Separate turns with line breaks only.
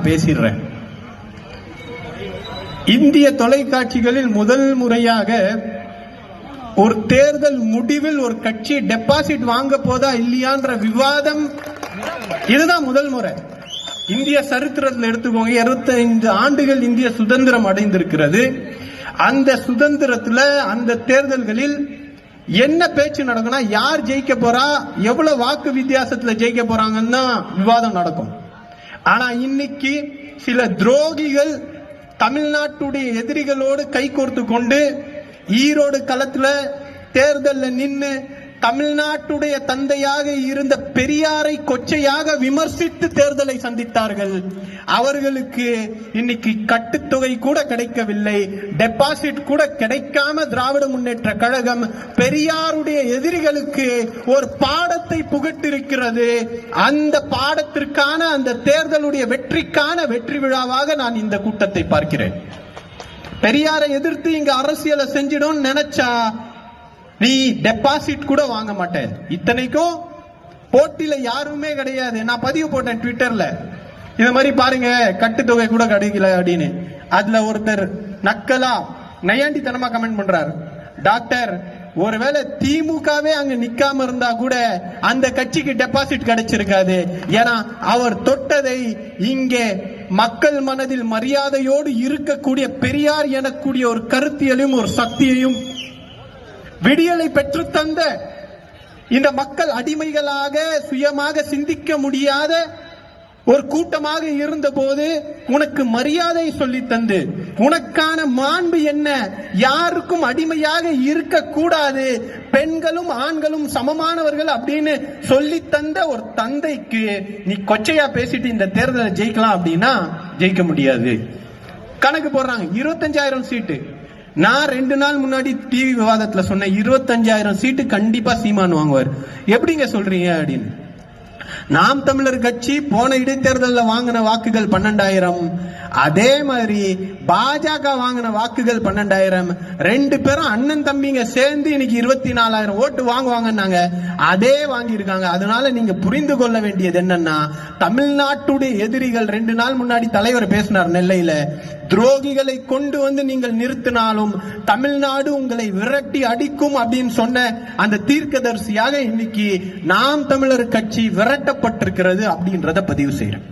பேசிடுறேன். இந்திய தொலைக்காட்சிகளில் முதல் முறையாக ஒரு தேர்தல் முடிவில் ஒரு கட்சி டெபாசிட் வாங்க போதா இல்லையான்ற விவாதம், இதுதான் முதல் முறை. இந்திய சரித்திரத்தில் எடுத்துக்கோங்க, 25 ஆண்டுகள் இந்திய சுதந்திரம் அடைந்திருக்கிறது. அந்த சுதந்திரத்துல அந்த தேர்தல்களில் என்ன பேச்சு நடக்கும்னா, யார் ஜெயிக்க போறா, எவ்வளவு வாக்கு வித்தியாசத்துல ஜெயிக்க போறாங்கன்னு விவாதம் நடக்கும். ஆனா இன்னைக்கு சில துரோகிகள் தமிழ்நாட்டுடைய எதிரிகளோடு கை கோர்த்து கொண்டு ஈரோடு களத்துல தேர்தலில் நின்று தமிழ்நாட்டுடைய தந்தையாக இருந்த பெரியாரை கொச்சையாக விமர்சித்து தேர்தலை சந்தித்தார்கள். அவர்களுக்கு இன்னைக்கு கட்டுத்தொகை கூட கிடைக்கவில்லை, டெபாசிட் கூட கிடைக்காம திராவிட முன்னேற்ற கழகம் பெரியாருடைய எதிரிகளுக்கு ஒரு பாடத்தை புகட்டிருக்கிறது. அந்த பாடத்திற்கான, அந்த தேர்தலுடைய வெற்றிக்கான வெற்றி விழாவாக நான் இந்த கூட்டத்தை பார்க்கிறேன். பெரியாரை எதிர்த்து இங்க அரசியலை செஞ்சிடும் நினைச்சா நீ டெபாசிட் கூட வாங்க மாட்டேன். இத்தனைக்கும் போட்டியில யாருமே கிடையாது. நான் பதிவு போட்டேன் ட்விட்டர்ல, இந்த மாதிரி பாருங்க கட்டுத்தொகை கூட கிடைக்கல அப்படின்னு. அதுல ஒருத்தர் நக்கலா நையாண்டித்தனமா கமெண்ட் பண்றாரு, டாக்டர் ஒருவேளை திமுகவே அங்க நிக்காம இருந்தா கூட அந்த கட்சிக்கு டெபாசிட் கிடைச்சிருக்காது. ஏன்னா அவர் தொட்டதை இங்கே மக்கள் மனதில் மரியாதையோடு இருக்கக்கூடிய பெரியார் எனக்கூடிய ஒரு கருத்தியலையும் ஒரு சக்தியையும் விடியலை பெற்று தந்த இந்த மக்கள் அடிமைகளாக சுயமாக சிந்திக்க முடியாத ஒரு கூட்டமாக இருந்த போது உனக்கு மரியாதை சொல்லி தந்து, உனக்கான மாண்பு என்ன, யாருக்கும் அடிமையாக இருக்க கூடாது, பெண்களும் ஆண்களும் சமமானவர்கள் அப்படின்னு சொல்லி தந்த ஒரு தந்தைக்கு நீ கொச்சையா பேசிட்டு இந்த தேர்தலை ஜெயிக்கலாம் அப்படின்னா ஜெயிக்க முடியாது. கணக்கு போடுறாங்க 25,000 சீட்டு. நான் 2 நாள் முன்னாடி டிவி விவாதத்துல சொன்னேன், 25,000 சீட்டு கண்டிப்பா சீமான் வாங்குவார். எப்படிங்க சொல்றீங்க அப்படின்னு. நாம் தமிழர் கட்சி போன இடைத்தேர்தலில் வாங்கின வாக்குகள் 12,000, அதே மாதிரி பாஜக வாங்கின வாக்குகள் 12,000. 2 பேரும் அண்ணன் தம்பிங்க சேர்ந்து இன்னைக்கு 24,000 ஓட்டு வாங்குவாங்கன்னாங்க, அதே வாங்கியிருக்காங்க. அதனால நீங்க புரிந்து கொள்ள வேண்டியது என்னன்னா, தமிழ்நாட்டுடைய எதிரிகள் 2 நாள் முன்னாடி தலைவர் பேசினார் நெல்லையில, துரோகிகளை கொண்டு வந்து நீங்கள் நிறுத்தினாலும் தமிழ்நாடு உங்களை விரட்டி அடிக்கும் அப்படின்னு சொன்ன அந்த தீர்க்கதரிசியாக இன்னைக்கு நாம் தமிழர் கட்சி விரட்டப்பட்டிருக்கிறது அப்படின்றத பதிவு செய்யறேன்.